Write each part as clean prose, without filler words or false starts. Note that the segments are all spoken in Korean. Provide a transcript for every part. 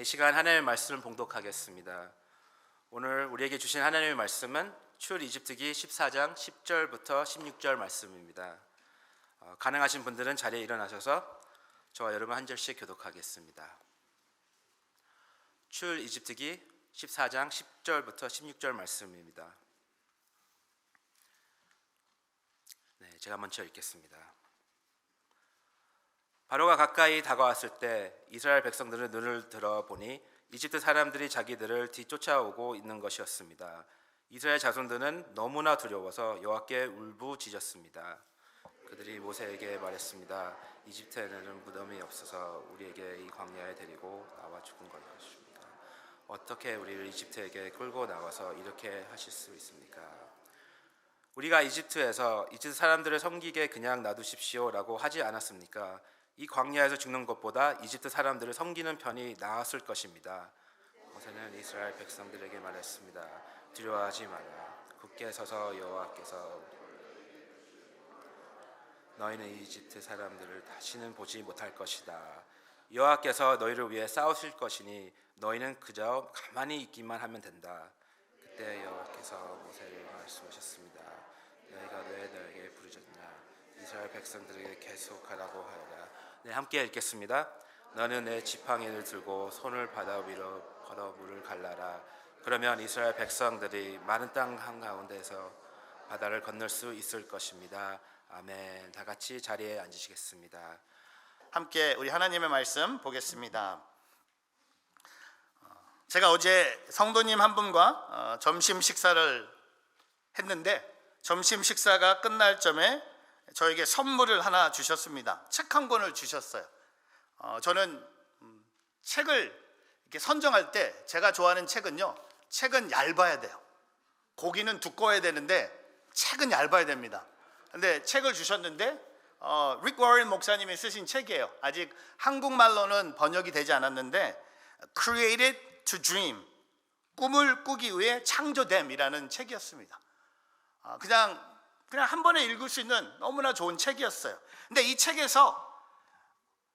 시간 하나님의 말씀을 봉독하겠습니다. 오늘 우리에게 주신 하나님의 말씀은 출애굽기 14장 10절부터 16절 말씀입니다. 가능하신 분들은 자리에 일어나셔서 저와 여러분 한 절씩 교독하겠습니다. 출애굽기 14장 10절부터 16절 말씀입니다. 제가 먼저 읽겠습니다. 바로가 가까이 다가왔을 때 이스라엘 백성들은 눈을 들어 보니 이집트 사람들이 자기들을 뒤쫓아오고 있는 것이었습니다. 이스라엘 자손들은 너무나 두려워서 여호와께 울부짖었습니다. 그들이 모세에게 말했습니다. 이집트에는 무덤이 없어서 우리에게 이 광야에 데리고 나와 죽은 것입니까? 어떻게 우리를 이집트에게 끌고 나와서 이렇게 하실 수 있습니까? 우리가 이집트에서 이집트 사람들을 섬기게 그냥 놔두십시오라고 하지 않았습니까? 이 광야에서 죽는 것보다 이집트 사람들을 섬기는 편이 나았을 것입니다. 모세는 이스라엘 백성들에게 말했습니다. 두려워하지 마라. 굳게 서서 여호와께서 너희는 이집트 사람들을 다시는 보지 못할 것이다. 여호와께서 너희를 위해 싸우실 것이니 너희는 그저 가만히 있기만 하면 된다. 그때 여호와께서 모세를 말씀하셨습니다. 너희가 왜 너에게 부르짖냐? 이스라엘 백성들에게 계속하라고 하여라. 함께 읽겠습니다. 너는 내 지팡이를 들고 손을 바다 위로 걷어 물을 갈라라. 그러면 이스라엘 백성들이 마른 땅 한가운데서 바다를 건널 수 있을 것입니다. 아멘. 다 같이 자리에 앉으시겠습니다. 함께 우리 하나님의 말씀 보겠습니다. 제가 어제 성도님 한 분과 점심 식사를 했는데 점심 식사가 끝날 점에 저에게 선물을 하나 주셨습니다. 책 한 권을 주셨어요. 저는 책을 이렇게 선정할 때 제가 좋아하는 책은요, 책은 얇아야 돼요. 고기는 두꺼워야 되는데 책은 얇아야 됩니다. 근데 책을 주셨는데 릭 워런 목사님이 쓰신 책이에요. 아직 한국말로는 번역이 되지 않았는데 Created to Dream, 꿈을 꾸기 위해 창조됨이라는 책이었습니다. 그냥 한 번에 읽을 수 있는 너무나 좋은 책이었어요. 근데 이 책에서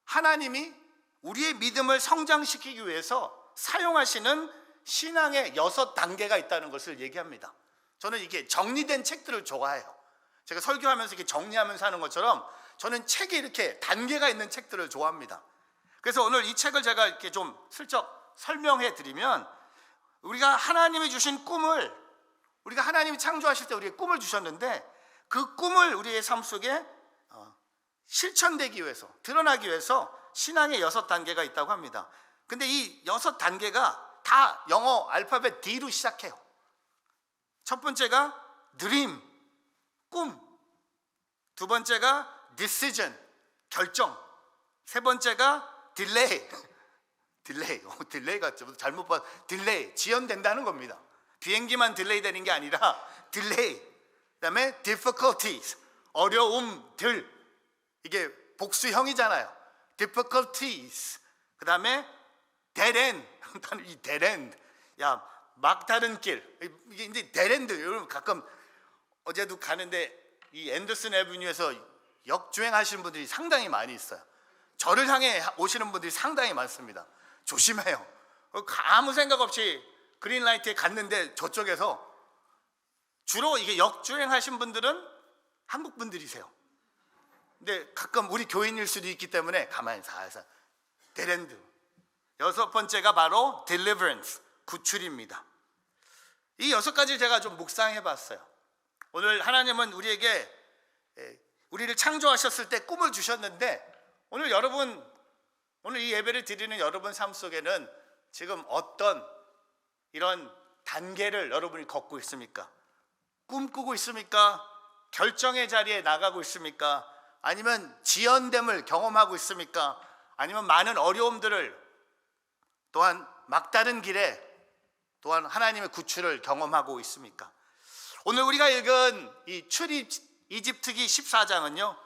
하나님이 우리의 믿음을 성장시키기 위해서 사용하시는 신앙의 6단계가 있다는 것을 얘기합니다. 저는 이게 정리된 책들을 좋아해요. 제가 설교하면서 이렇게 정리하면서 하는 것처럼 저는 책에 이렇게 단계가 있는 책들을 좋아합니다. 그래서 오늘 이 책을 제가 이렇게 좀 슬쩍 설명해 드리면, 우리가 하나님이 주신 꿈을, 우리가 하나님이 창조하실 때 우리에게 꿈을 주셨는데 그 꿈을 우리의 삶 속에 실천되기 위해서, 드러나기 위해서 신앙의 6단계가 있다고 합니다. 근데 이 6단계가 다 영어 알파벳 D로 시작해요. 첫 번째가 dream, 꿈. 두 번째가 decision, 결정. 세 번째가 delay, 딜레이가 잘못 봐. 딜레이, 지연된다는 겁니다. 비행기만 딜레이 되는 게 아니라 딜레이. 그다음에 difficulties, 어려움들. 이게 복수형이잖아요. difficulties. 그다음에 dead end. 이 dead end. 야, 막다른 길. 이게 이제 dead end. 여러분 가끔 어제도 가는데 이 앤더슨 애비뉴에서 역주행하시는 분들이 상당히 많이 있어요. 저를 향해 오시는 분들이 상당히 많습니다. 조심해요. 아무 생각 없이 그린라이트에 갔는데 저쪽에서, 주로 이게 역주행하신 분들은 한국 분들이세요. 근데 가끔 우리 교인일 수도 있기 때문에 가만히 살살. 데랜드. 6번째가 바로 deliverance, 구출입니다. 이 6가지 제가 좀 묵상해 봤어요. 오늘 하나님은 우리를 창조하셨을 때 꿈을 주셨는데, 오늘 이 예배를 드리는 여러분 삶 속에는 지금 어떤 이런 단계를 여러분이 걷고 있습니까? 꿈꾸고 있습니까? 결정의 자리에 나가고 있습니까? 아니면 지연됨을 경험하고 있습니까? 아니면 많은 어려움들을, 또한 막다른 길에 또한 하나님의 구출을 경험하고 있습니까? 오늘 우리가 읽은 이 출애굽기 14장은요,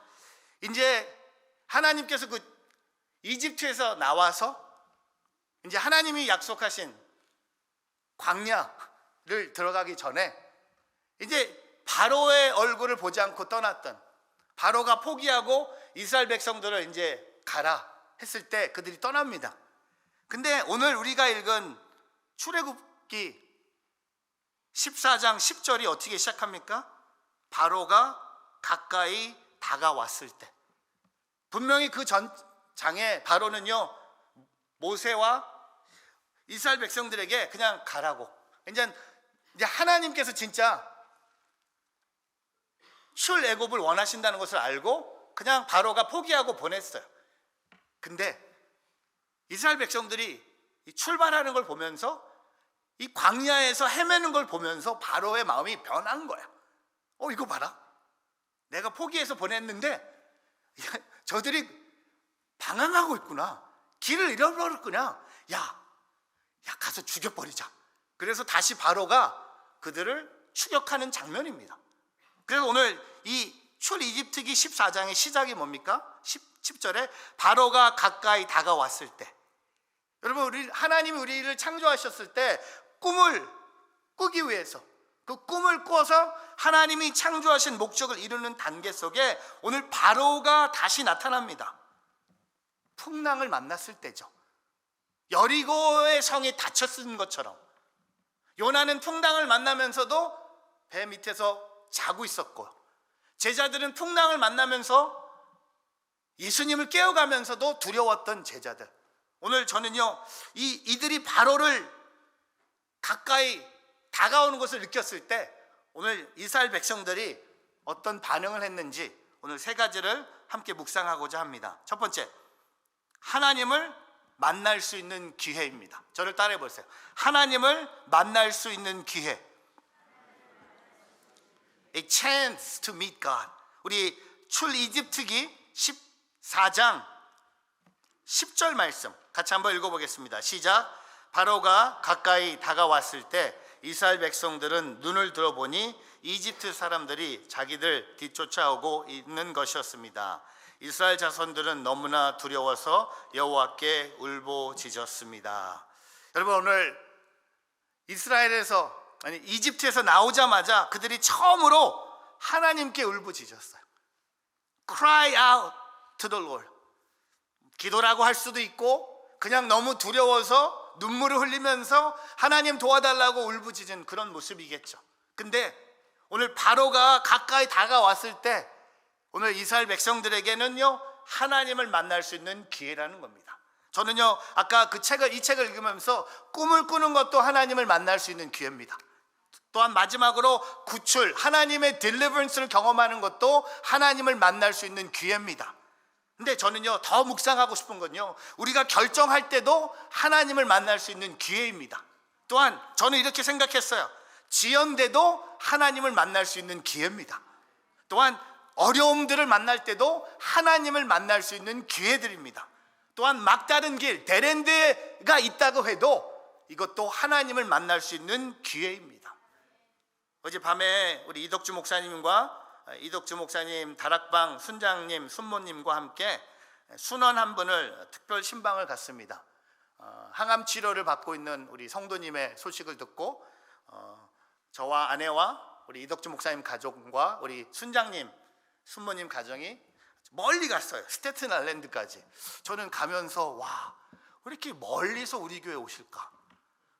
이제 하나님께서 그 이집트에서 나와서 이제 하나님이 약속하신 광야를 들어가기 전에 이제 바로의 얼굴을 보지 않고 떠났던, 바로가 포기하고 이스라엘 백성들을 이제 가라 했을 때 그들이 떠납니다. 근데 오늘 우리가 읽은 출애굽기 14장 10절이 어떻게 시작합니까? 바로가 가까이 다가왔을 때. 분명히 그 전 장에 바로는요 모세와 이스라엘 백성들에게 그냥 가라고, 이제 하나님께서 진짜 출애굽을 원하신다는 것을 알고 그냥 바로가 포기하고 보냈어요. 근데 이스라엘 백성들이 출발하는 걸 보면서, 이 광야에서 헤매는 걸 보면서 바로의 마음이 변한 거야. 이거 봐라, 내가 포기해서 보냈는데 저들이 방황하고 있구나, 길을 잃어버렸구나. 야 가서 죽여버리자. 그래서 다시 바로가 그들을 추격하는 장면입니다. 그래서 오늘 이 출이집트기 14장의 시작이 뭡니까? 10절에 바로가 가까이 다가왔을 때. 여러분, 하나님이 우리를 창조하셨을 때 꿈을 꾸기 위해서, 그 꿈을 꿔서 하나님이 창조하신 목적을 이루는 단계 속에 오늘 바로가 다시 나타납니다. 풍랑을 만났을 때죠. 여리고의 성이 닫혔은 것처럼 요나는 풍랑을 만나면서도 배 밑에서 자고 있었고, 제자들은 풍랑을 만나면서 예수님을 깨워가면서도 두려웠던 제자들. 오늘 저는요 이들이 바로를 가까이 다가오는 것을 느꼈을 때 오늘 이스라엘 백성들이 어떤 반응을 했는지 오늘 세 가지를 함께 묵상하고자 합니다. 첫 번째, 하나님을 만날 수 있는 기회입니다. 저를 따라해 보세요. 하나님을 만날 수 있는 기회. A chance to meet God. 우리 출이집트기 14장 10절 말씀 같이 한번 읽어보겠습니다. 시작. 바로가 가까이 다가왔을 때 이스라엘 백성들은 눈을 들어보니 이집트 사람들이 자기들 뒤쫓아오고 있는 것이었습니다. 이스라엘 자손들은 너무나 두려워서 여호와께 울부짖었습니다. 여러분, 오늘 이집트에서 나오자마자 그들이 처음으로 하나님께 울부짖었어요. Cry out to the Lord. 기도라고 할 수도 있고 그냥 너무 두려워서 눈물을 흘리면서 하나님 도와달라고 울부짖은 그런 모습이겠죠. 근데 오늘 바로가 가까이 다가왔을 때 오늘 이스라엘 백성들에게는요 하나님을 만날 수 있는 기회라는 겁니다. 저는요 아까 이 책을 읽으면서 꿈을 꾸는 것도 하나님을 만날 수 있는 기회입니다. 또한 마지막으로 구출, 하나님의 딜리버런스를 경험하는 것도 하나님을 만날 수 있는 기회입니다. 근데 저는요 더 묵상하고 싶은 건요, 우리가 결정할 때도 하나님을 만날 수 있는 기회입니다. 또한 저는 이렇게 생각했어요. 지연돼도 하나님을 만날 수 있는 기회입니다. 또한 어려움들을 만날 때도 하나님을 만날 수 있는 기회들입니다. 또한 막다른 길, 데랜드가 있다고 해도 이것도 하나님을 만날 수 있는 기회입니다. 어젯밤에 우리 이덕주 목사님, 다락방 순장님, 순모님과 함께 순원 한 분을 특별 신방을 갔습니다. 항암 치료를 받고 있는 우리 성도님의 소식을 듣고 저와 아내와 우리 이덕주 목사님 가족과 우리 순장님, 순모님 가정이 멀리 갔어요. 스태튼 아일랜드까지. 저는 가면서 와, 왜 이렇게 멀리서 우리 교회 오실까?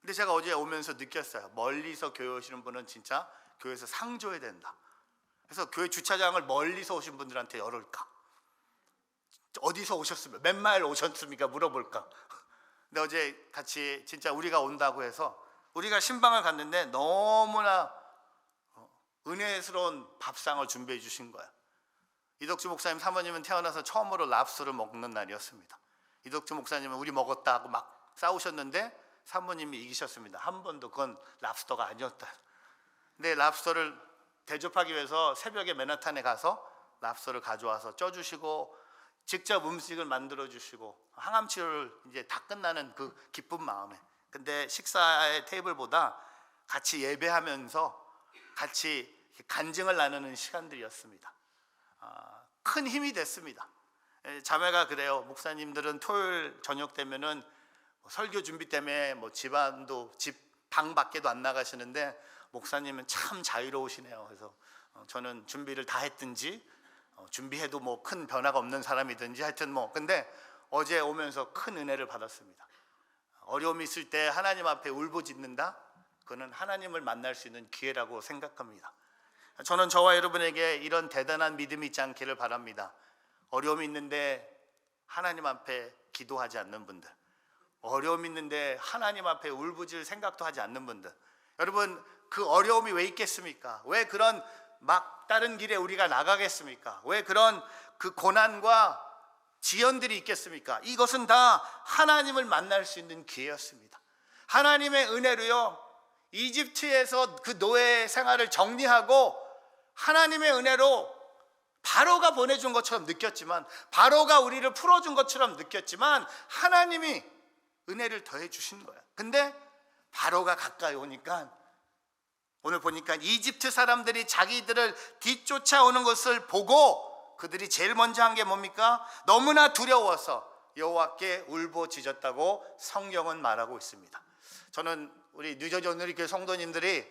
근데 제가 어제 오면서 느꼈어요. 멀리서 교회 오시는 분은 진짜 교회에서 상 줘야 된다. 그래서 교회 주차장을 멀리서 오신 분들한테 열을까? 어디서 오셨습니까? 몇 마일 오셨습니까? 물어볼까? 근데 어제 같이 진짜 우리가 온다고 해서 우리가 신방을 갔는데 너무나 은혜스러운 밥상을 준비해 주신 거야. 이덕주 목사님 사모님은 태어나서 처음으로 랍스터를 먹는 날이었습니다. 이덕주 목사님은 우리 먹었다 하고 막 싸우셨는데 사모님이 이기셨습니다. 한 번도 그건 랍스터가 아니었다. 근데 랍스터를 대접하기 위해서 새벽에 맨하탄에 가서 랍스터를 가져와서 쪄주시고 직접 음식을 만들어 주시고 항암 치료를 이제 다 끝나는 그 기쁜 마음에, 근데 식사의 테이블보다 같이 예배하면서 같이 간증을 나누는 시간들이었습니다. 큰 힘이 됐습니다. 자매가 그래요. 목사님들은 토요일 저녁 되면은 설교 준비 때문에 집안도 집 방 밖에도 안 나가시는데 목사님은 참 자유로우시네요. 그래서 저는 준비를 다 했든지 준비해도 큰 변화가 없는 사람이든지 하여튼 근데 어제 오면서 큰 은혜를 받았습니다. 어려움이 있을 때 하나님 앞에 울부짖는다? 그거는 하나님을 만날 수 있는 기회라고 생각합니다. 저는 저와 여러분에게 이런 대단한 믿음이 있지 않기를 바랍니다. 어려움이 있는데 하나님 앞에 기도하지 않는 분들, 어려움이 있는데 하나님 앞에 울부짖을 생각도 하지 않는 분들, 여러분 그 어려움이 왜 있겠습니까? 왜 그런 막 다른 길에 우리가 나가겠습니까? 왜 그런 그 고난과 지연들이 있겠습니까? 이것은 다 하나님을 만날 수 있는 기회였습니다. 하나님의 은혜로요, 이집트에서 그 노예 생활을 정리하고 하나님의 은혜로 바로가 보내준 것처럼 느꼈지만, 바로가 우리를 풀어준 것처럼 느꼈지만 하나님이 은혜를 더해 주신 거야. 근데 바로가 가까이 오니까, 오늘 보니까 이집트 사람들이 자기들을 뒤쫓아오는 것을 보고 그들이 제일 먼저 한 게 뭡니까? 너무나 두려워서 여호와께 울부짖었다고 성경은 말하고 있습니다. 저는 우리 뉴저지 온누리교회 성도님들이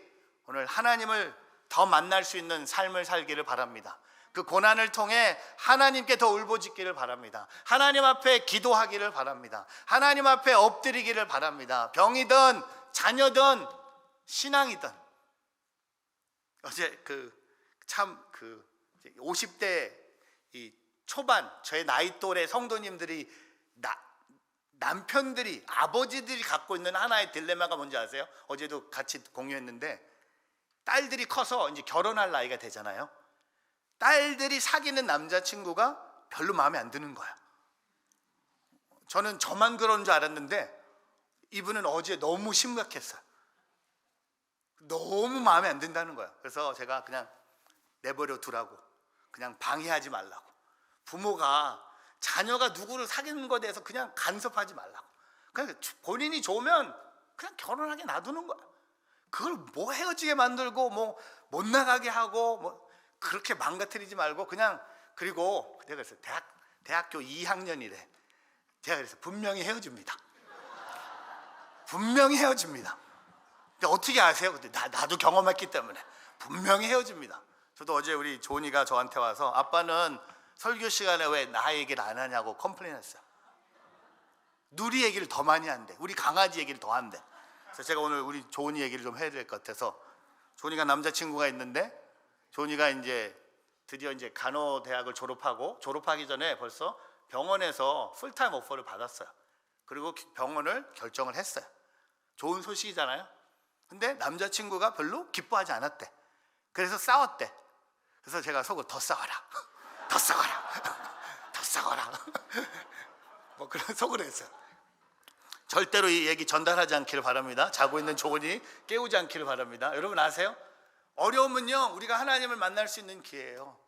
오늘 하나님을 더 만날 수 있는 삶을 살기를 바랍니다. 그 고난을 통해 하나님께 더 울부짖기를 바랍니다. 하나님 앞에 기도하기를 바랍니다. 하나님 앞에 엎드리기를 바랍니다. 병이든 자녀든 신앙이든. 어제 50대 이 초반 저의 나이 또래 성도님들이 남편들이, 아버지들이 갖고 있는 하나의 딜레마가 뭔지 아세요? 어제도 같이 공유했는데, 딸들이 커서 이제 결혼할 나이가 되잖아요. 딸들이 사귀는 남자친구가 별로 마음에 안 드는 거야. 저는 저만 그런 줄 알았는데 이분은 어제 너무 심각했어요. 너무 마음에 안 든다는 거야. 그래서 제가 그냥 내버려 두라고, 그냥 방해하지 말라고, 부모가 자녀가 누구를 사귀는 것에 대해서 그냥 간섭하지 말라고, 그냥 본인이 좋으면 그냥 결혼하게 놔두는 거야. 그걸 뭐 헤어지게 만들고 뭐 못 나가게 하고 뭐 그렇게 망가뜨리지 말고 그냥. 그리고 내가 그랬어요. 대학교 2학년이래. 제가 그래서 분명히 헤어집니다. 분명히 헤어집니다. 근데 어떻게 아세요? 근데 나도 경험했기 때문에 분명히 헤어집니다. 저도 어제 우리 조은이가 저한테 와서 아빠는 설교 시간에 왜 나 얘기를 안 하냐고 컴플레인했어요. 누리 얘기를 더 많이 한대. 우리 강아지 얘기를 더 한대. 그래서 제가 오늘 우리 조은이 얘기를 좀 해야 될 것 같아서, 조은이가 남자친구가 있는데, 조은이가 이제 드디어 이제 간호대학을 졸업하기 전에 벌써 병원에서 풀타임 오퍼를 받았어요. 그리고 병원을 결정을 했어요. 좋은 소식이잖아요. 근데 남자친구가 별로 기뻐하지 않았대. 그래서 싸웠대. 그래서 제가 속으로 더 싸워라, 더 싸워라, 더 싸워라 뭐 그런 속으로 했어요. 절대로 이 얘기 전달하지 않기를 바랍니다. 자고 있는 조은이 깨우지 않기를 바랍니다. 여러분 아세요? 어려움은요, 우리가 하나님을 만날 수 있는 기회예요.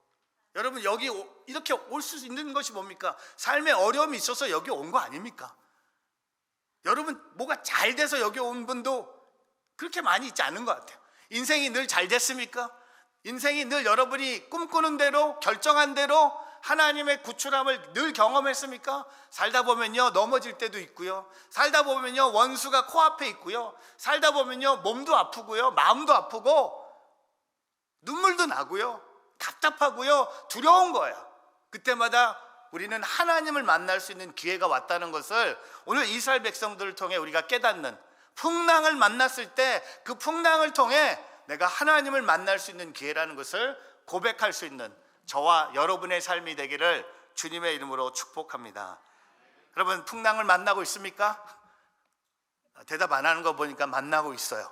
여러분 여기 이렇게 올 수 있는 것이 뭡니까? 삶에 어려움이 있어서 여기 온 거 아닙니까? 여러분 뭐가 잘 돼서 여기 온 분도 그렇게 많이 있지 않은 것 같아요. 인생이 늘 잘 됐습니까? 인생이 늘 여러분이 꿈꾸는 대로, 결정한 대로 하나님의 구출함을 늘 경험했습니까? 살다 보면요, 넘어질 때도 있고요, 살다 보면요, 원수가 코앞에 있고요, 살다 보면요, 몸도 아프고요, 마음도 아프고 눈물도 나고요, 답답하고요, 두려운 거예요. 그때마다 우리는 하나님을 만날 수 있는 기회가 왔다는 것을 오늘 이스라엘 백성들을 통해 우리가 깨닫는, 풍랑을 만났을 때 그 풍랑을 통해 내가 하나님을 만날 수 있는 기회라는 것을 고백할 수 있는 저와 여러분의 삶이 되기를 주님의 이름으로 축복합니다. 여러분 풍랑을 만나고 있습니까? 대답 안 하는 거 보니까 만나고 있어요.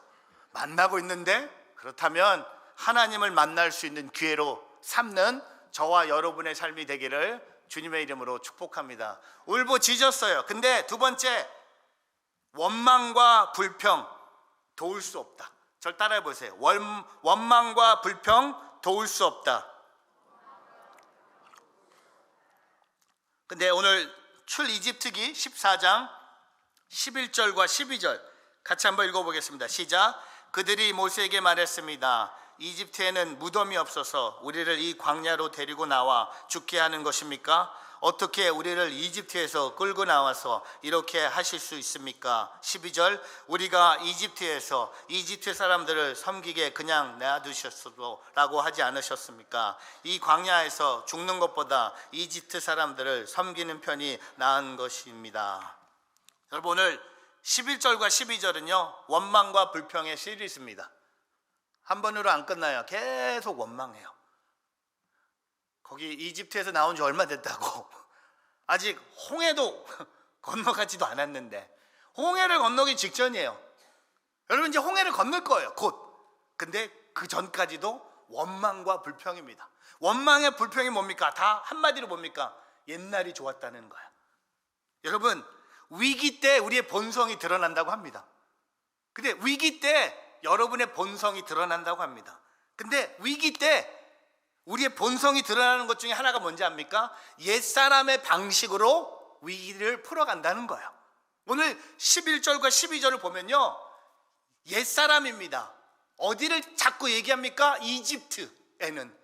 만나고 있는데, 그렇다면 하나님을 만날 수 있는 기회로 삼는 저와 여러분의 삶이 되기를 주님의 이름으로 축복합니다. 울부짖었어요. 근데 두 번째, 원망과 불평 도울 수 없다. 절 따라해 보세요. 원망과 불평 도울 수 없다. 근데 오늘 출이집트기 14장 11절과 12절 같이 한번 읽어보겠습니다. 시작. 그들이 모세에게 말했습니다. 이집트에는 무덤이 없어서 우리를 이 광야로 데리고 나와 죽게 하는 것입니까? 어떻게 우리를 이집트에서 끌고 나와서 이렇게 하실 수 있습니까? 12절. 우리가 이집트에서 이집트 사람들을 섬기게 그냥 놔두셨어도 라고 하지 않으셨습니까? 이 광야에서 죽는 것보다 이집트 사람들을 섬기는 편이 나은 것입니다. 여러분 오늘 11절과 12절은요 원망과 불평의 시리즈입니다. 한 번으로 안 끝나요. 계속 원망해요. 거기 이집트에서 나온 지 얼마 됐다고 아직 홍해도 건너가지도 않았는데 홍해를 건너기 직전이에요. 여러분 이제 홍해를 건널 거예요 곧. 근데 그 전까지도 원망과 불평입니다. 원망의 불평이 뭡니까? 다 한마디로 뭡니까? 옛날이 좋았다는 거야. 여러분 위기 때 우리의 본성이 드러난다고 합니다. 근데 위기 때 여러분의 본성이 드러난다고 합니다. 근데 위기 때 우리의 본성이 드러나는 것 중에 하나가 뭔지 압니까? 옛사람의 방식으로 위기를 풀어간다는 거예요. 오늘 11절과 12절을 보면요 옛사람입니다. 어디를 자꾸 얘기합니까? 이집트에는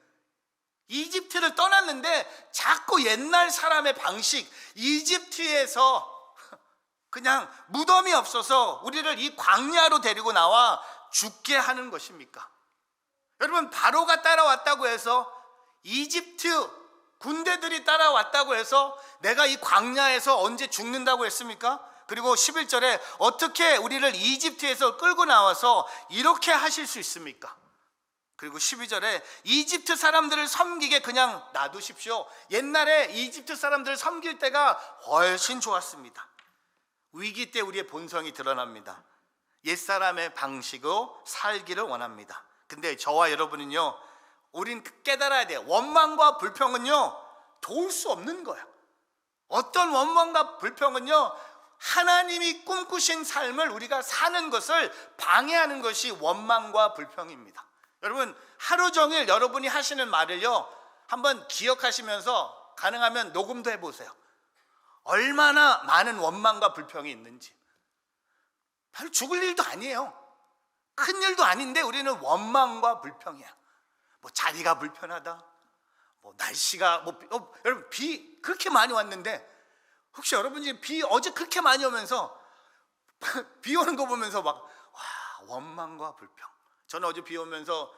이집트를 떠났는데 자꾸 옛날 사람의 방식, 이집트에서 그냥 무덤이 없어서 우리를 이 광야로 데리고 나와 죽게 하는 것입니까? 여러분 바로가 따라왔다고 해서 이집트 군대들이 따라왔다고 해서 내가 이 광야에서 언제 죽는다고 했습니까? 그리고 11절에 어떻게 우리를 이집트에서 끌고 나와서 이렇게 하실 수 있습니까? 그리고 12절에 이집트 사람들을 섬기게 그냥 놔두십시오. 옛날에 이집트 사람들을 섬길 때가 훨씬 좋았습니다. 위기 때 우리의 본성이 드러납니다. 옛사람의 방식으로 살기를 원합니다. 근데 저와 여러분은요 우린 깨달아야 돼요. 원망과 불평은요 도울 수 없는 거예요. 어떤 원망과 불평은요 하나님이 꿈꾸신 삶을 우리가 사는 것을 방해하는 것이 원망과 불평입니다. 여러분 하루 종일 여러분이 하시는 말을요 한번 기억하시면서 가능하면 녹음도 해보세요. 얼마나 많은 원망과 불평이 있는지. 별로 죽을 일도 아니에요. 큰 일도 아닌데 우리는 원망과 불평이야. 뭐 자리가 불편하다, 뭐 날씨가 여러분 비 그렇게 많이 왔는데 혹시 여러분이 비 어제 그렇게 많이 오면서 비 오는 거 보면서 막 와 원망과 불평. 저는 어제 비 오면서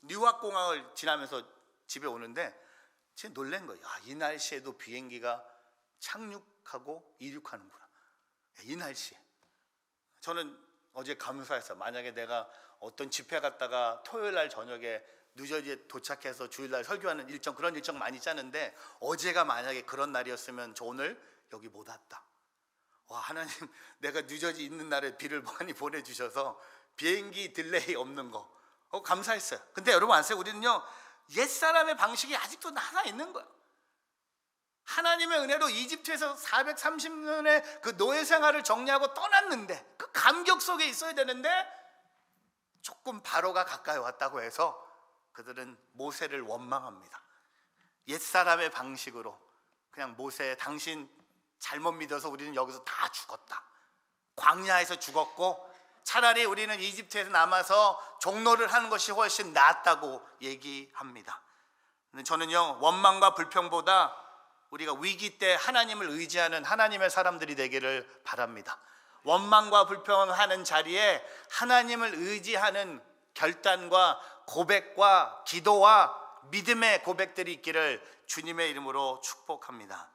뉴욕 공항을 지나면서 집에 오는데 진짜 놀란 거예요. 이 날씨에도 비행기가 착륙하고 이륙하는구나. 이 날씨에. 저는 어제 감사했어요. 만약에 내가 어떤 집회 갔다가 토요일 날 저녁에 뉴저지에 도착해서 주일날 설교하는 일정, 그런 일정 많이 짜는데 어제가 만약에 그런 날이었으면 저 오늘 여기 못 왔다. 와 하나님 내가 뉴저지 있는 날에 비를 많이 보내주셔서 비행기 딜레이 없는 거 감사했어요. 근데 여러분 아세요? 우리는요 옛사람의 방식이 아직도 하나 있는 거예요. 하나님의 은혜로 이집트에서 430년의 그 노예 생활을 정리하고 떠났는데 그 감격 속에 있어야 되는데 조금 바로가 가까이 왔다고 해서 그들은 모세를 원망합니다. 옛사람의 방식으로 그냥 모세 당신 잘못 믿어서 우리는 여기서 다 죽었다. 광야에서 죽었고 차라리 우리는 이집트에서 남아서 종노를 하는 것이 훨씬 낫다고 얘기합니다. 저는요 원망과 불평보다 우리가 위기 때 하나님을 의지하는 하나님의 사람들이 되기를 바랍니다. 원망과 불평하는 자리에 하나님을 의지하는 결단과 고백과 기도와 믿음의 고백들이 있기를 주님의 이름으로 축복합니다.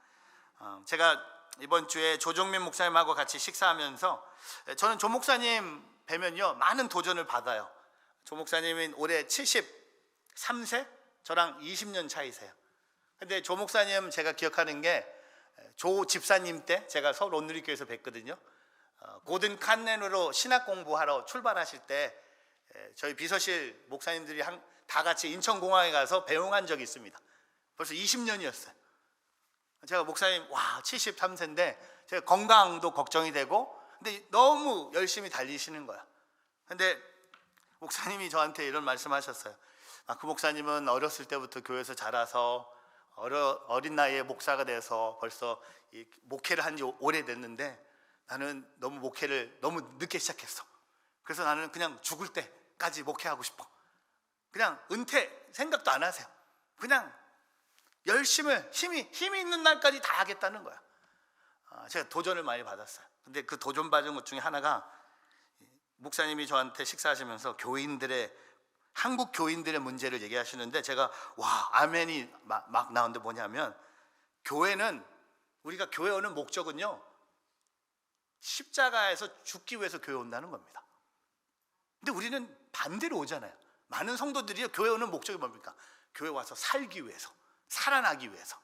제가 이번 주에 조정민 목사님하고 같이 식사하면서 저는 조 목사님 뵈면요 많은 도전을 받아요. 조 목사님은 올해 73세, 저랑 20년 차이세요. 근데 조 목사님 제가 기억하는 게 조 집사님 때 제가 서울 온누리교회에서 뵀거든요. 고든 칸넨으로 신학 공부하러 출발하실 때 저희 비서실 목사님들이 다 같이 인천공항에 가서 배웅한 적이 있습니다. 벌써 20년이었어요. 제가 목사님 73세인데 제가 건강도 걱정이 되고 근데 너무 열심히 달리시는 거야. 근데 목사님이 저한테 이런 말씀하셨어요. 그 목사님은 어렸을 때부터 교회에서 자라서 어린 나이에 목사가 돼서 벌써 목회를 한 지 오래됐는데 나는 너무 목회를 너무 늦게 시작했어. 그래서 나는 그냥 죽을 때까지 목회하고 싶어. 그냥 은퇴 생각도 안 하세요. 그냥 열심히 힘이 있는 날까지 다 하겠다는 거야. 제가 도전을 많이 받았어요. 근데 그 도전 받은 것 중에 하나가 목사님이 저한테 식사하시면서 한국 교인들의 문제를 얘기하시는데 제가 아멘이 막 나오는데 뭐냐면 우리가 교회 오는 목적은요 십자가에서 죽기 위해서 교회 온다는 겁니다. 근데 우리는 반대로 오잖아요. 많은 성도들이 교회 오는 목적이 뭡니까? 교회 와서 살기 위해서, 살아나기 위해서.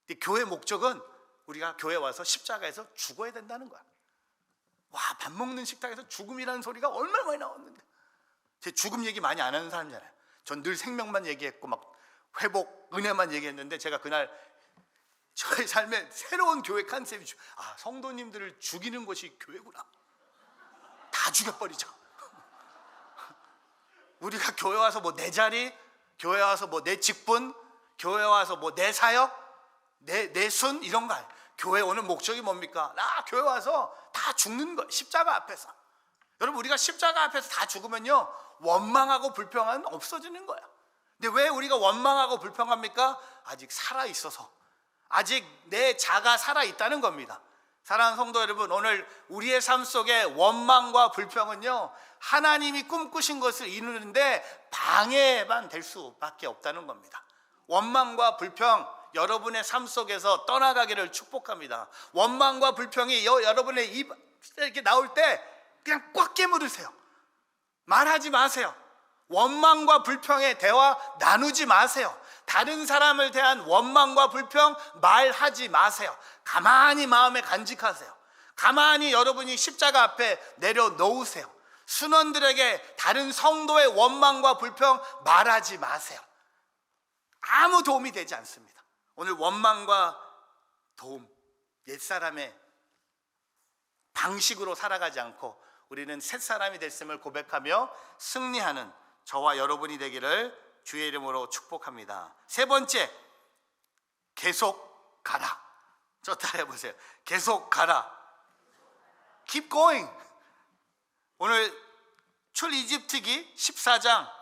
근데 교회 목적은 우리가 교회 와서 십자가에서 죽어야 된다는 거야. 와, 밥 먹는 식탁에서 죽음이라는 소리가 얼마나 많이 나왔는데. 제 죽음 얘기 많이 안 하는 사람이잖아요. 전 늘 생명만 얘기했고 막 회복, 은혜만 얘기했는데, 제가 그날 저의 삶에 새로운 교회 컨셉이 성도님들을 죽이는 것이 교회구나. 다 죽여버리자. 우리가 교회 와서 뭐 내 자리, 교회 와서 뭐 내 직분, 교회 와서 뭐 내 사역, 내 순, 이런 거 아니에요. 교회 오는 목적이 뭡니까? 교회 와서 다 죽는 거, 십자가 앞에서. 여러분, 우리가 십자가 앞에서 다 죽으면요, 원망하고 불평은 없어지는 거야. 근데 왜 우리가 원망하고 불평합니까? 아직 살아있어서, 아직 내 자가 살아있다는 겁니다. 사랑하는 성도 여러분, 오늘 우리의 삶 속에 원망과 불평은요, 하나님이 꿈꾸신 것을 이루는데 방해만 될 수밖에 없다는 겁니다. 원망과 불평, 여러분의 삶 속에서 떠나가기를 축복합니다. 원망과 불평이 여러분의 입 이렇게 나올 때 그냥 꽉 깨물으세요. 말하지 마세요. 원망과 불평의 대화 나누지 마세요. 다른 사람을 대한 원망과 불평 말하지 마세요. 가만히 마음에 간직하세요. 가만히 여러분이 십자가 앞에 내려놓으세요. 순원들에게 다른 성도의 원망과 불평 말하지 마세요. 아무 도움이 되지 않습니다. 오늘 원망과 도움, 옛사람의 방식으로 살아가지 않고 우리는 새사람이 됐음을 고백하며 승리하는 저와 여러분이 되기를 주의 이름으로 축복합니다. 세 번째, 계속 가라. 저 따라해 보세요. 계속 가라. Keep going. 오늘 출이집트기 14장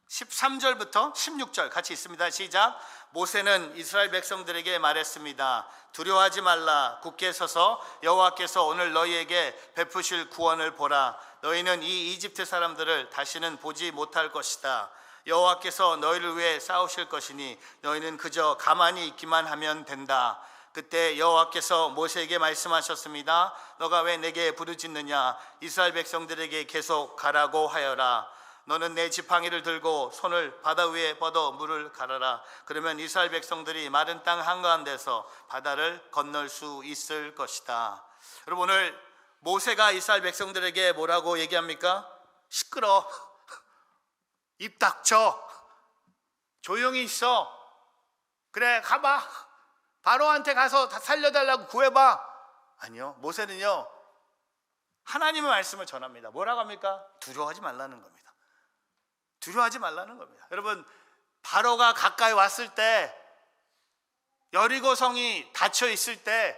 13절부터 16절 같이 있습니다. 시작. 모세는 이스라엘 백성들에게 말했습니다. 두려워하지 말라. 굳게 서서 여호와께서 오늘 너희에게 베푸실 구원을 보라. 너희는 이 이집트 사람들을 다시는 보지 못할 것이다. 여호와께서 너희를 위해 싸우실 것이니 너희는 그저 가만히 있기만 하면 된다. 그때 여호와께서 모세에게 말씀하셨습니다. 너가 왜 내게 부르짖느냐? 이스라엘 백성들에게 계속 가라고 하여라. 너는 내 지팡이를 들고 손을 바다 위에 뻗어 물을 갈아라. 그러면 이스라엘 백성들이 마른 땅 한가운데서 바다를 건널 수 있을 것이다. 여러분, 오늘 모세가 이스라엘 백성들에게 뭐라고 얘기합니까? 시끄러. 입 닥쳐. 조용히 있어. 그래, 가봐. 바로한테 가서 다 살려달라고 구해봐. 아니요, 모세는요, 하나님의 말씀을 전합니다. 뭐라고 합니까? 두려워하지 말라는 겁니다. 두려워하지 말라는 겁니다. 여러분, 바로가 가까이 왔을 때, 여리고 성이 닫혀 있을 때,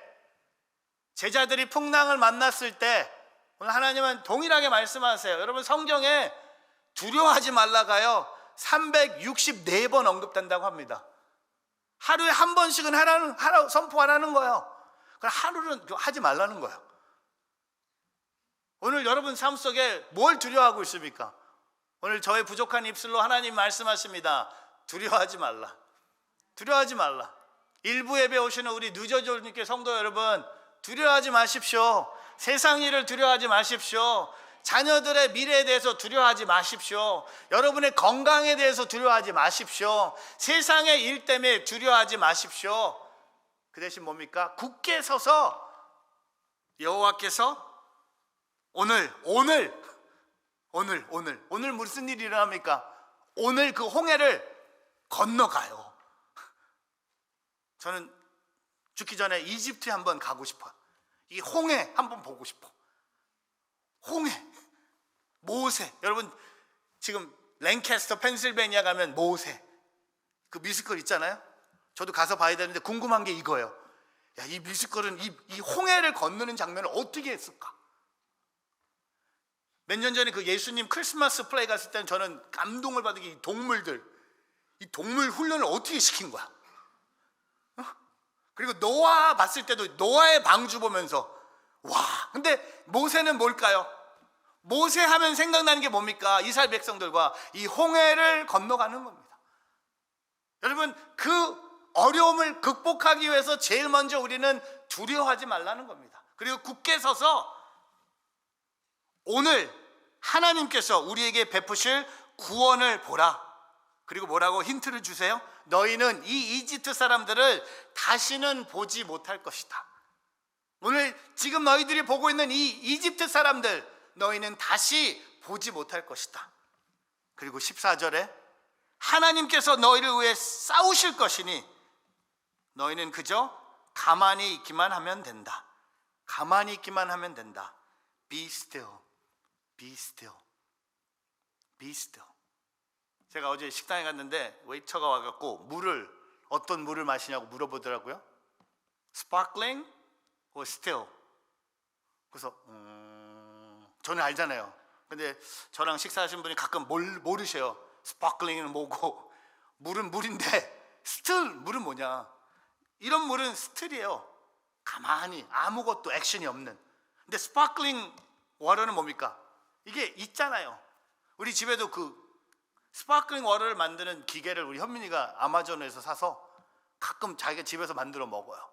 제자들이 풍랑을 만났을 때, 오늘 하나님은 동일하게 말씀하세요. 여러분, 성경에 두려워하지 말라가요 364번 언급된다고 합니다. 하루에 한 번씩은 하라 선포하라는 거예요. 그럼 하루는 하지 말라는 거예요. 오늘 여러분 삶 속에 뭘 두려워하고 있습니까? 오늘 저의 부족한 입술로 하나님 말씀하십니다. 두려워하지 말라. 두려워하지 말라. 일부 예배 오시는 우리 늦어졸님께 성도 여러분, 두려워하지 마십시오. 세상 일을 두려워하지 마십시오. 자녀들의 미래에 대해서 두려워하지 마십시오. 여러분의 건강에 대해서 두려워하지 마십시오. 세상의 일 때문에 두려워하지 마십시오. 그 대신 뭡니까? 굳게 서서 여호와께서 오늘 무슨 일이 일어납니까? 오늘 그 홍해를 건너가요. 저는 죽기 전에 이집트에 한번 가고 싶어요. 이 홍해 한번 보고 싶어. 홍해, 모세. 여러분, 지금 랭캐스터 펜실베니아 가면 모세 그 뮤지컬 있잖아요. 저도 가서 봐야 되는데 궁금한 게 이거예요. 야, 이 뮤지컬은 이 홍해를 건너는 장면을 어떻게 했을까? 몇 년 전에 그 예수님 크리스마스 플레이 갔을 때는 저는 감동을 받은 게 이 동물 훈련을 어떻게 시킨 거야? 그리고 노아 봤을 때도 노아의 방주 보면서 와, 근데 모세는 뭘까요? 모세 하면 생각나는 게 뭡니까? 이스라엘 백성들과 이 홍해를 건너가는 겁니다. 여러분, 그 어려움을 극복하기 위해서 제일 먼저 우리는 두려워하지 말라는 겁니다. 그리고 굳게 서서 오늘 하나님께서 우리에게 베푸실 구원을 보라. 그리고 뭐라고 힌트를 주세요? 너희는 이 이집트 사람들을 다시는 보지 못할 것이다. 오늘 지금 너희들이 보고 있는 이 이집트 사람들 너희는 다시 보지 못할 것이다. 그리고 14절에 하나님께서 너희를 위해 싸우실 것이니 너희는 그저 가만히 있기만 하면 된다. 가만히 있기만 하면 된다. Be still, be still, be still. 제가 어제 식당에 갔는데 웨이터가 와갖고 어떤 물을 마시냐고 물어보더라고요. Sparkling or still? 그래서 저는 알잖아요. 근데 저랑 식사하신 분이 가끔 모르셔요. 스파클링은 뭐고 물은 물인데 스틸 물은 뭐냐. 이런 물은 스틸이에요. 가만히 아무것도 액션이 없는. 근데 스파클링 워터는 뭡니까? 이게 있잖아요. 우리 집에도 그 스파클링 워터를 만드는 기계를 우리 현민이가 아마존에서 사서 가끔 자기가 집에서 만들어 먹어요.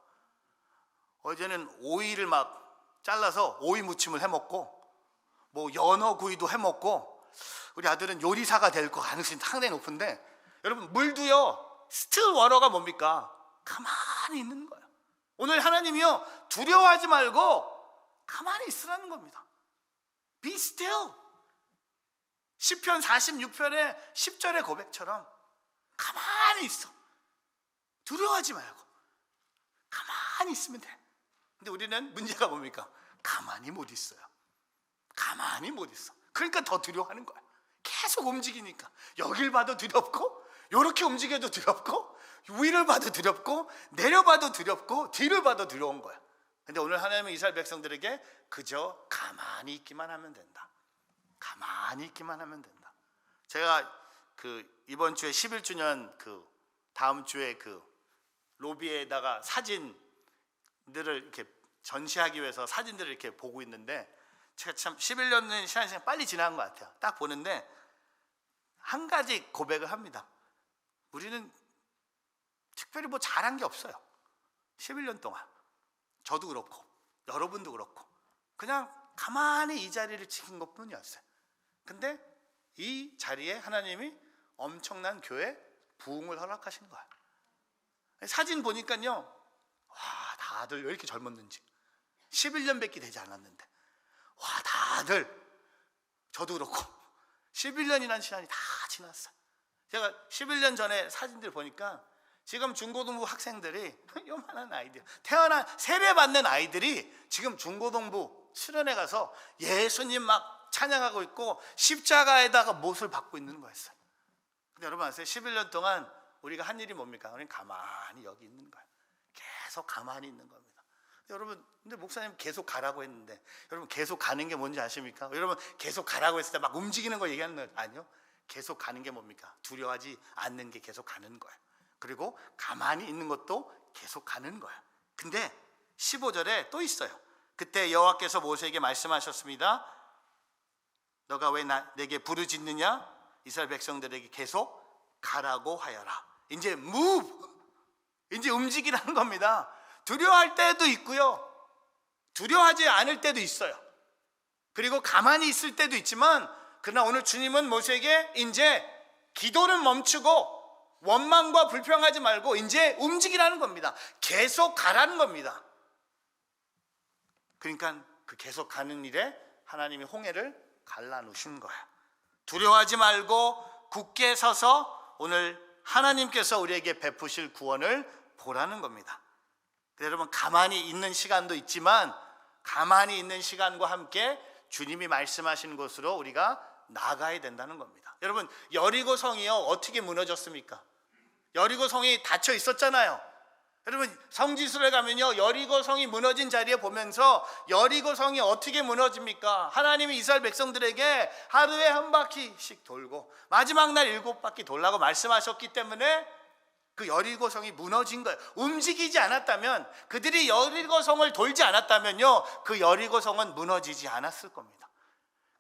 어제는 오이를 막 잘라서 오이 무침을 해 먹고 뭐 연어 구이도 해 먹고 우리 아들은 요리사가 될 거 가능성이 상당히 높은데 여러분 물도요 스틸 워터가 뭡니까? 가만히 있는 거예요. 오늘 하나님이요 두려워하지 말고 가만히 있으라는 겁니다. Be still. 시편 46편의 10절의 고백처럼 가만히 있어. 두려워하지 말고 가만히 있으면 돼. 근데 우리는 문제가 뭡니까? 가만히 못 있어요. 가만히 못 있어. 그러니까 더 두려워하는 거야. 계속 움직이니까 여길 봐도 두렵고 이렇게 움직여도 두렵고 위를 봐도 두렵고 내려봐도 두렵고 뒤를 봐도 두려운 거야. 근데 오늘 하나님은 이스라엘 백성들에게 그저 가만히 있기만 하면 된다. 가만히 있기만 하면 된다. 제가 이번 주에 11주년 다음 주에 로비에다가 사진들을 이렇게 전시하기 위해서 사진들을 이렇게 보고 있는데 제가 참 11년은 시간이 빨리 지나간 것 같아요. 딱 보는데 한 가지 고백을 합니다. 우리는 특별히 뭐 잘한 게 없어요. 11년 동안 저도 그렇고 여러분도 그렇고 그냥 가만히 이 자리를 지킨 것뿐이었어요. 근데 이 자리에 하나님이 엄청난 교회 부흥을 허락하신 거야. 사진 보니까요, 와 다들 왜 이렇게 젊었는지 11년밖에 되지 않았는데 와 다들 저도 그렇고 11년이라는 시간이 다 지났어요. 제가 11년 전에 사진들 보니까 지금 중고등부 학생들이 요만한 아이들 세례받는 아이들이 지금 중고등부 수련회 가서 예수님 막 찬양하고 있고 십자가에다가 못을 박고 있는 거였어요. 근데 여러분 아세요? 11년 동안 우리가 한 일이 뭡니까? 우리는 가만히 여기 있는 거예요. 계속 가만히 있는 겁니다. 여러분 근데 목사님 계속 가라고 했는데 여러분 계속 가는 게 뭔지 아십니까? 여러분 계속 가라고 했을 때 막 움직이는 거 얘기하는 거 아니요? 계속 가는 게 뭡니까? 두려워하지 않는 게 계속 가는 거예요. 그리고 가만히 있는 것도 계속 가는 거예요. 근데 15절에 또 있어요. 그때 여호와께서 모세에게 말씀하셨습니다. 너가 왜 내게 부르짖느냐? 이스라엘 백성들에게 계속 가라고 하여라. 이제 move, 이제 움직이라는 겁니다. 두려워할 때도 있고요, 두려워하지 않을 때도 있어요. 그리고 가만히 있을 때도 있지만 그러나 오늘 주님은 모세에게 이제 기도를 멈추고 원망과 불평하지 말고 이제 움직이라는 겁니다. 계속 가라는 겁니다. 그러니까 그 계속 가는 일에 하나님이 홍해를 갈라놓으신 거예요. 두려워하지 말고 굳게 서서 오늘 하나님께서 우리에게 베푸실 구원을 보라는 겁니다. 여러분 가만히 있는 시간도 있지만 가만히 있는 시간과 함께 주님이 말씀하시는 곳으로 우리가 나가야 된다는 겁니다. 여러분 여리고 성이요 어떻게 무너졌습니까? 여리고 성이 닫혀 있었잖아요. 여러분 성지순례 가면요 여리고 성이 무너진 자리에 보면서 여리고 성이 어떻게 무너집니까? 하나님이 이스라엘 백성들에게 하루에 한 바퀴씩 돌고 마지막 날 7바퀴 돌라고 말씀하셨기 때문에 그 여리고 성이 무너진 거예요. 움직이지 않았다면, 그들이 여리고 성을 돌지 않았다면요 그 여리고 성은 무너지지 않았을 겁니다.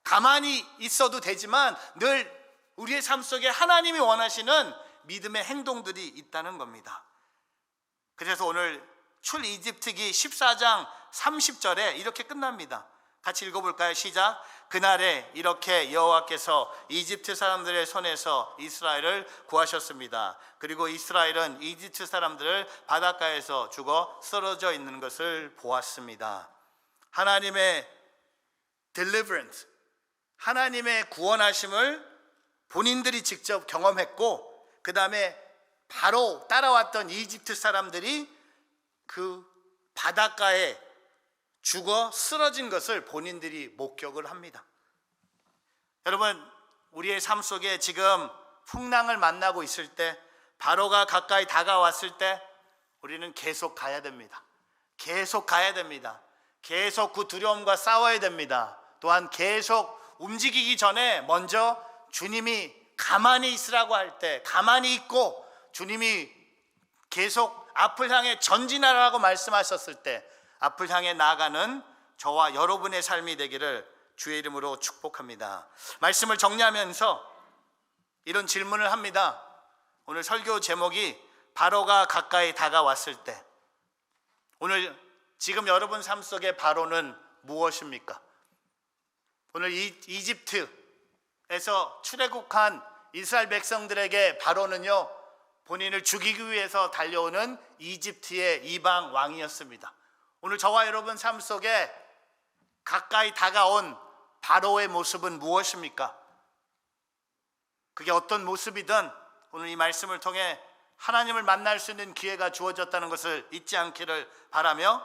가만히 있어도 되지만 늘 우리의 삶 속에 하나님이 원하시는 믿음의 행동들이 있다는 겁니다. 그래서 오늘 출이집트기 14장 30절에 이렇게 끝납니다. 같이 읽어볼까요? 시작. 그날에 이렇게 여호와께서 이집트 사람들의 손에서 이스라엘을 구하셨습니다. 그리고 이스라엘은 이집트 사람들을 바닷가에서 죽어 쓰러져 있는 것을 보았습니다. 하나님의 deliverance, 하나님의 구원하심을 본인들이 직접 경험했고, 그 다음에 바로 따라왔던 이집트 사람들이 그 바닷가에 죽어 쓰러진 것을 본인들이 목격을 합니다. 여러분, 우리의 삶 속에 지금 풍랑을 만나고 있을 때, 바로가 가까이 다가왔을 때 우리는 계속 가야 됩니다. 계속 가야 됩니다. 계속 그 두려움과 싸워야 됩니다. 또한 계속 움직이기 전에 먼저 주님이 가만히 있으라고 할 때 가만히 있고, 주님이 계속 앞을 향해 전진하라고 말씀하셨을 때 앞을 향해 나아가는 저와 여러분의 삶이 되기를 주의 이름으로 축복합니다. 말씀을 정리하면서 이런 질문을 합니다. 오늘 설교 제목이 바로가 가까이 다가왔을 때, 오늘 지금 여러분 삶 속에 바로는 무엇입니까? 오늘 이집트에서 출애굽한 이스라엘 백성들에게 바로는요, 본인을 죽이기 위해서 달려오는 이집트의 이방 왕이었습니다. 오늘 저와 여러분 삶 속에 가까이 다가온 바로의 모습은 무엇입니까? 그게 어떤 모습이든 오늘 이 말씀을 통해 하나님을 만날 수 있는 기회가 주어졌다는 것을 잊지 않기를 바라며,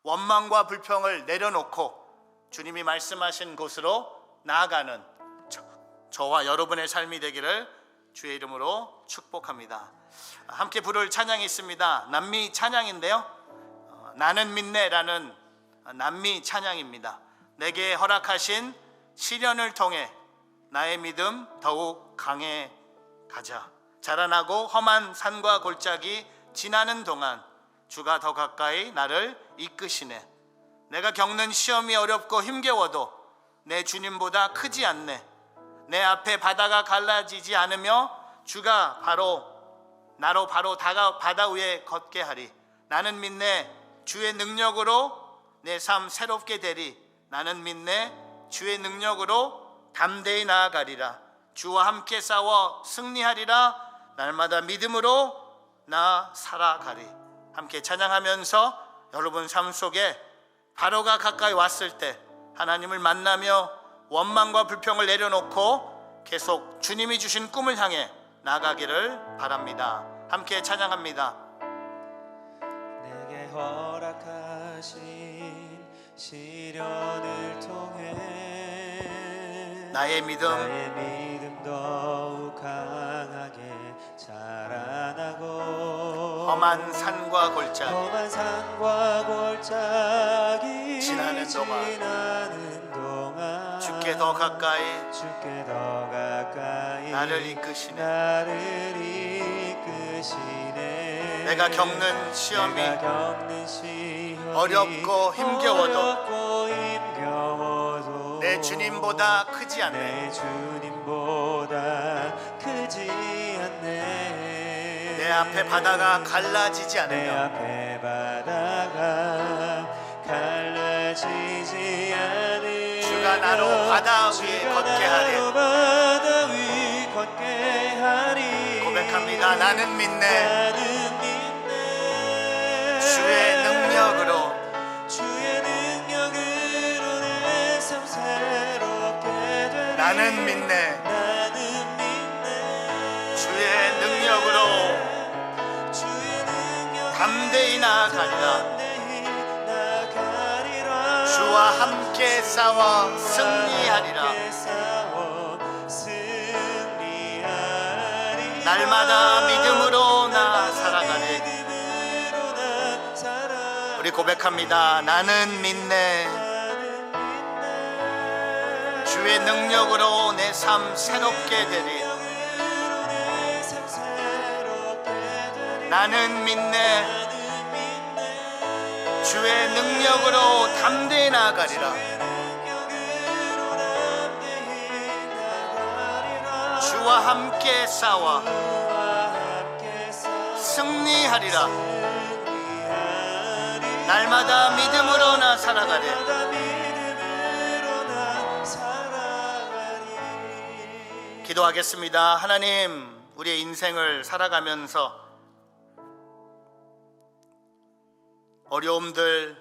원망과 불평을 내려놓고 주님이 말씀하신 곳으로 나아가는 저와 여러분의 삶이 되기를 주의 이름으로 축복합니다. 함께 부를 찬양이 있습니다. 남미 찬양인데요, 나는 믿네라는 남미 찬양입니다. 내게 허락하신 시련을 통해 나의 믿음 더욱 강해 가자. 자라나고 험한 산과 골짜기 지나는 동안 주가 더 가까이 나를 이끄시네. 내가 겪는 시험이 어렵고 힘겨워도 내 주님보다 크지 않네. 내 앞에 바다가 갈라지지 않으며 주가 나로 바로 바다 위에 걷게 하리. 나는 믿네. 주의 능력으로 내 삶 새롭게 되리. 나는 믿네. 주의 능력으로 담대히 나아가리라. 주와 함께 싸워 승리하리라. 날마다 믿음으로 나 살아가리. 함께 찬양하면서 여러분 삶 속에 바로가 가까이 왔을 때 하나님을 만나며 원망과 불평을 내려놓고 계속 주님이 주신 꿈을 향해 나가기를 바랍니다. 함께 찬양합니다. 내게 허락하신 시련을 통해 나의 믿음 더욱 강하게 자라나고 험한 산과 골짜기 지나는 동안 주께 더 가까이 나를 이끄시네. 내가 겪는 시험이 어렵고 힘겨워도 내 주님보다 크지 않네. 내 앞에 바다가 갈라지지 않으며 주가 나로 바다 위에 걷게 하리. 고백합니다. 나는 믿네. 주의 능력으로 내 삶 새롭게 되리. 나는 믿네. 주의 능력으로 담대히 나아가리라. 주와 함께 싸워 승리하리라. 날마다 믿음으로 나 살아가네. 우리 고백합니다. 나는 믿네. 주의 능력으로 내 삶 새롭게 되리. 나는 믿네. 주의 능력으로 담대히 나아가리라. 주와 함께 싸워 승리하리라. 날마다 믿음으로 나 살아가리. 날마다 믿음으로 나 살아가리. 기도하겠습니다. 하나님, 우리의 인생을 살아가면서 어려움들,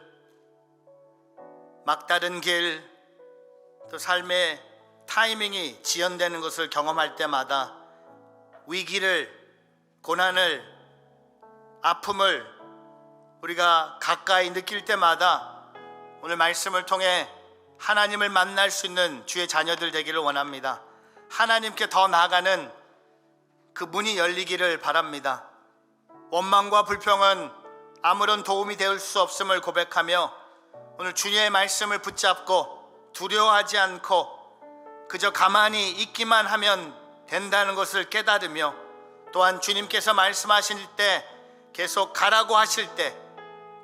막다른 길, 또 삶의 타이밍이 지연되는 것을 경험할 때마다 위기를, 고난을, 아픔을 우리가 가까이 느낄 때마다 오늘 말씀을 통해 하나님을 만날 수 있는 주의 자녀들 되기를 원합니다. 하나님께 더 나아가는 그 문이 열리기를 바랍니다. 원망과 불평은 아무런 도움이 될 수 없음을 고백하며 오늘 주님의 말씀을 붙잡고 두려워하지 않고 그저 가만히 있기만 하면 된다는 것을 깨달으며, 또한 주님께서 말씀하실 때 계속 가라고 하실 때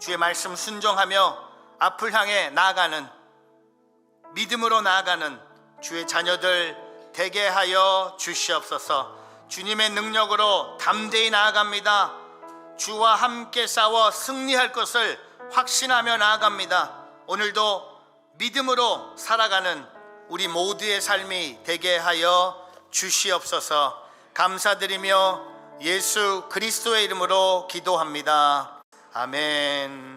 주의 말씀 순종하며 앞을 향해 나아가는, 믿음으로 나아가는 주의 자녀들 되게 하여 주시옵소서. 주님의 능력으로 담대히 나아갑니다. 주와 함께 싸워 승리할 것을 확신하며 나아갑니다. 오늘도 믿음으로 살아가는 우리 모두의 삶이 되게 하여 주시옵소서. 감사드리며 예수 그리스도의 이름으로 기도합니다. 아멘.